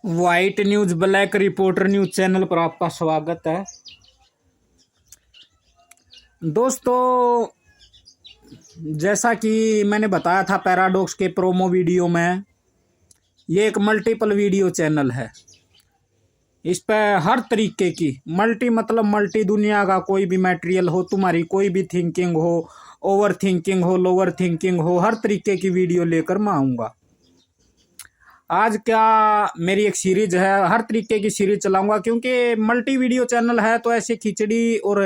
White news black reporter news channel पर आपका स्वागत है। दोस्तों, जैसा कि मैंने बताया था पैराडॉक्स के प्रोमो वीडियो में, ये एक मल्टीपल वीडियो चैनल है। इस पे हर तरीके की मल्टी मतलब मल्टी दुनिया का कोई भी मटेरियल हो, तुम्हारी कोई भी थिंकिंग हो, ओवर थिंकिंग हो, लोअर थिंकिंग हो, हर तरीके की वीडियो लेकर मैं आऊँगा। आज क्या मेरी एक सीरीज है, हर तरीके की सीरीज चलाऊंगा क्योंकि मल्टी वीडियो चैनल है तो ऐसे खिचड़ी और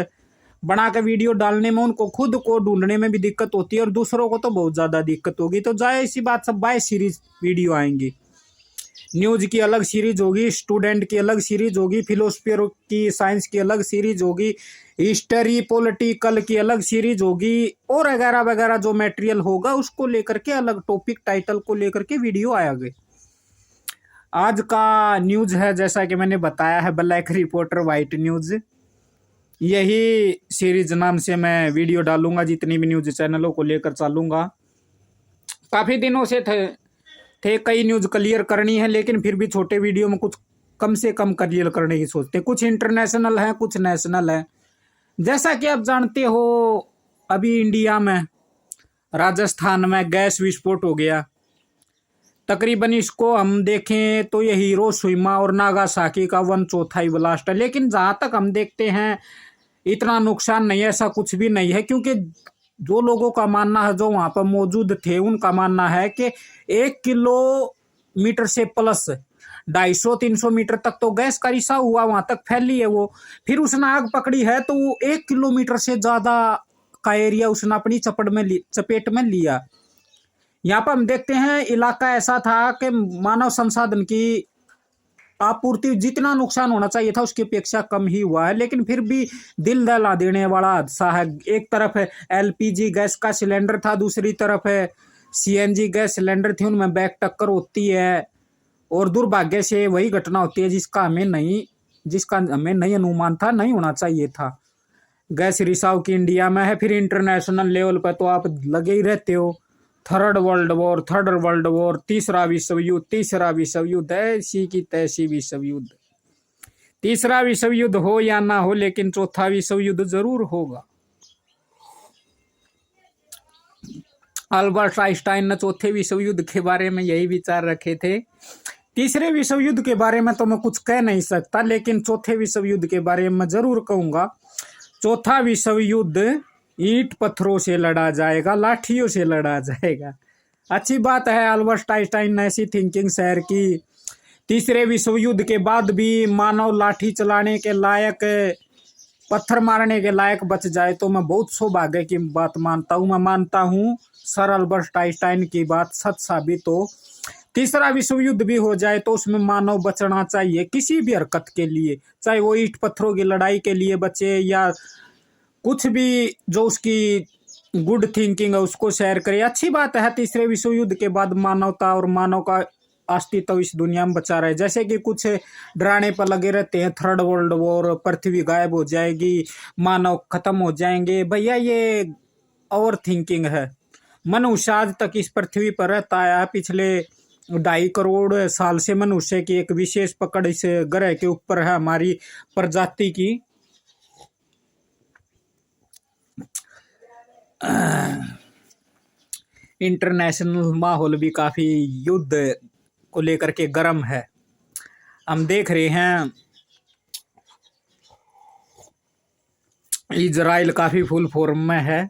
बना के वीडियो डालने में उनको खुद को ढूंढने में भी दिक्कत होती है और दूसरों को तो बहुत ज़्यादा दिक्कत होगी। तो जाए इसी बात सब बाय सीरीज वीडियो आएंगी। न्यूज की अलग सीरीज होगी, स्टूडेंट की अलग सीरीज होगी, फिलोसफी की साइंस की अलग सीरीज होगी, हिस्ट्री पॉलिटिकल की अलग सीरीज होगी और वगैरह वगैरह जो मटेरियल होगा उसको लेकर के अलग टॉपिक टाइटल को लेकर के वीडियो आएंगे। आज का न्यूज है, जैसा कि मैंने बताया है, ब्लैक रिपोर्टर वाइट न्यूज। यही सीरीज नाम से मैं वीडियो डालूंगा, जितनी भी न्यूज चैनलों को लेकर चलूंगा। काफ़ी दिनों से थे कई न्यूज क्लियर करनी है, लेकिन फिर भी छोटे वीडियो में कुछ कम से कम क्लियर करने की सोचते। कुछ इंटरनेशनल है, कुछ नेशनल है। जैसा कि आप जानते हो, अभी इंडिया में राजस्थान में गैस विस्फोट हो गया। तकरीबन इसको हम देखें तो ये हिरोशिमा और नागासाकी का 1/4 ब्लास्ट है। लेकिन जहाँ तक हम देखते हैं इतना नुकसान नहीं है, ऐसा कुछ भी नहीं है, क्योंकि जो लोगों का मानना है, जो वहाँ पर मौजूद थे, उनका मानना है कि 1 किलोमीटर से प्लस 250-300 मीटर तक तो गैस का रिसाव हुआ, वहां तक फैली है वो। फिर उसने आग पकड़ी है तो वो 1 किलोमीटर से ज्यादा का एरिया उसने अपनी चपेट में लिया। यहाँ पर हम देखते हैं इलाका ऐसा था कि मानव संसाधन की आपूर्ति, जितना नुकसान होना चाहिए था उसकी अपेक्षा कम ही हुआ है। लेकिन फिर भी दिल दहला देने वाला हादसा है। एक तरफ है एलपीजी गैस का सिलेंडर था, दूसरी तरफ है सीएनजी गैस सिलेंडर थी, उनमें बैक टक्कर होती है और दुर्भाग्य से वही घटना होती है जिसका हमें नहीं अनुमान था, नहीं होना चाहिए था। गैस रिसाव की इंडिया में है। फिर इंटरनेशनल लेवल पर तो आप लगे ही रहते हो। थर्ड वर्ल्ड वॉर, तीसरा विश्व युद्ध, ऐसी की तैसी विश्व युद्ध। तीसरा विश्व युद्ध हो या ना हो, लेकिन चौथा विश्व युद्ध जरूर होगा। अल्बर्ट आइंस्टाइन ने चौथे विश्व युद्ध के बारे में यही विचार रखे थे। तीसरे विश्व युद्ध के बारे में तो मैं कुछ कह नहीं सकता, लेकिन चौथे विश्व युद्ध के बारे में जरूर कहूंगा। चौथा विश्व युद्ध ईंट पत्थरों से लड़ा जाएगा, लाठियों से लड़ा जाएगा। अच्छी बात है, अल्बर्ट आइंस्टाइन ने ऐसी थिंकिंग शेयर की। तीसरे विश्व युद्ध के बाद भी मानव लाठी चलाने के लायक, पत्थर मारने के लायक बच जाए तो मैं बहुत सौभाग्य की बात मानता हूँ। मैं मानता हूँ सर अल्बर्ट आइंस्टाइन की बात सच साबित हो। तीसरा विश्व युद्ध भी हो जाए तो उसमें मानव बचना चाहिए किसी भी हरकत के लिए, चाहे वो ईंट पत्थरों की लड़ाई के लिए बचे या कुछ भी जो उसकी गुड थिंकिंग है उसको शेयर करे। अच्छी बात है, तीसरे विश्व युद्ध के बाद मानवता और मानव का अस्तित्व इस दुनिया में बचा रहे। जैसे कि कुछ डराने पर लगे रहते हैं, थर्ड वर्ल्ड वॉर, पृथ्वी गायब हो जाएगी, मानव खत्म हो जाएंगे। भैया ये ओवर थिंकिंग है। मनुष्य आज तक इस पृथ्वी पर रहता है। पिछले 2.5 करोड़ साल से मनुष्य की एक विशेष पकड़ इस ग्रह के ऊपर है, हमारी प्रजाति की। इंटरनेशनल माहौल भी काफी युद्ध को लेकर के गर्म है। हम देख रहे हैं इजराइल काफी फुल फॉर्म में है।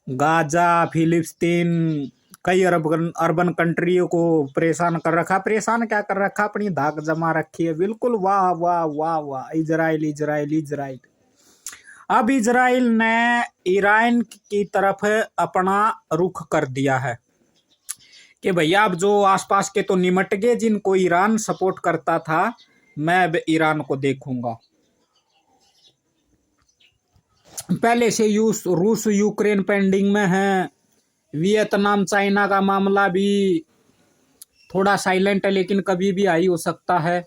गाजा, फिलिस्तीन, कई अर्बन कंट्रियों को परेशान कर रखा। परेशान क्या कर रखा, अपनी धाक जमा रखी है। बिल्कुल वाह वाह वाह वाह, इजराइल इजराइल इजराइल। अब इजराइल ने ईरान की तरफ अपना रुख कर दिया है कि भैया अब जो आसपास के तो निमट गए, जिनको ईरान सपोर्ट करता था, मैं अब ईरान को देखूंगा। पहले से रूस यूक्रेन पेंडिंग में है। वियतनाम चाइना का मामला भी थोड़ा साइलेंट है, लेकिन कभी भी हाई हो सकता है।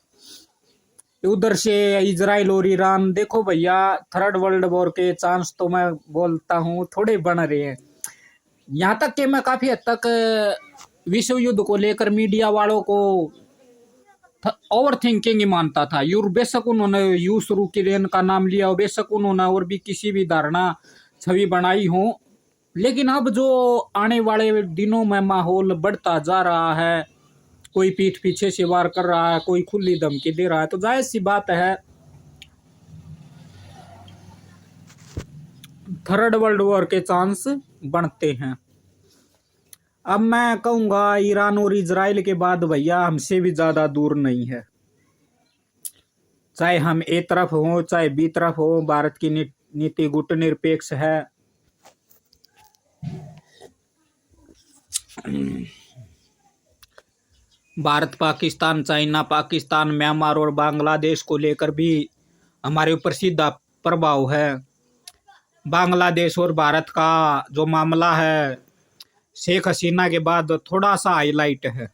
उधर से इजराइल और ईरान, देखो भैया थर्ड वर्ल्ड वॉर के चांस तो मैं बोलता हूँ थोड़े बन रहे हैं। यहाँ तक कि मैं काफी हद तक विश्व युद्ध को लेकर मीडिया वालों को ओवर थिंकिंग ही मानता था। यूर बेशक उन्होंने यू शुरू किरेन का नाम लिया हो, बेशक उन्होंने और भी किसी भी धारणा छवि बनाई हो, लेकिन अब जो आने वाले दिनों में माहौल बढ़ता जा रहा है, कोई पीठ पीछे से वार कर रहा है, कोई खुली धमकी दे रहा है, तो जाहिर सी बात है थर्ड वर्ल्ड वॉर के चांस बनते हैं। अब मैं कहूंगा ईरान और इजराइल के बाद भैया हमसे भी ज्यादा दूर नहीं है। चाहे हम ए तरफ हो चाहे बी तरफ हो, भारत की नीति गुटनिरपेक्ष है। भारत पाकिस्तान, चाइना पाकिस्तान, म्यांमार और बांग्लादेश को लेकर भी हमारे ऊपर सीधा प्रभाव है। बांग्लादेश और भारत का जो मामला है, शेख हसीना के बाद थोड़ा सा हाईलाइट है।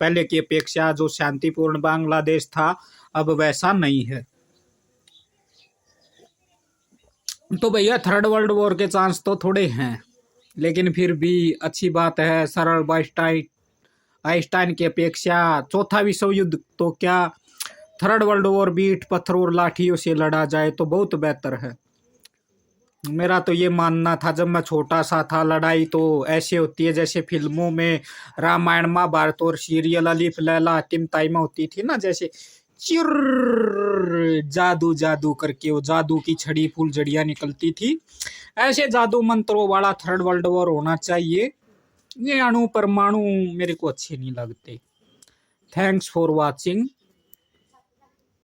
पहले की अपेक्षा जो शांतिपूर्ण बांग्लादेश था अब वैसा नहीं है। तो भैया थर्ड वर्ल्ड वॉर के चांस तो थोड़े हैं, लेकिन फिर भी अच्छी बात है। सरल आइंस्टाइन की अपेक्षा चौथा विश्व युद्ध तो क्या, थर्ड वर्ल्ड वॉर भी ईंट पत्थर और लाठियों से लड़ा जाए तो बहुत बेहतर है। मेरा तो ये मानना था जब मैं छोटा सा था, लड़ाई तो ऐसे होती है जैसे फिल्मों में रामायण महाभारत और सीरियल अलिफ लैला तिमताइमा होती थी ना, जैसे चिर जादू जादू करके वो जादू की छड़ी फुलझड़ियाँ निकलती थी, ऐसे जादू मंत्रों वाला थर्ड वर्ल्ड वॉर होना चाहिए। ये अणु परमाणु मेरे को अच्छे नहीं लगते। Thanks for watching.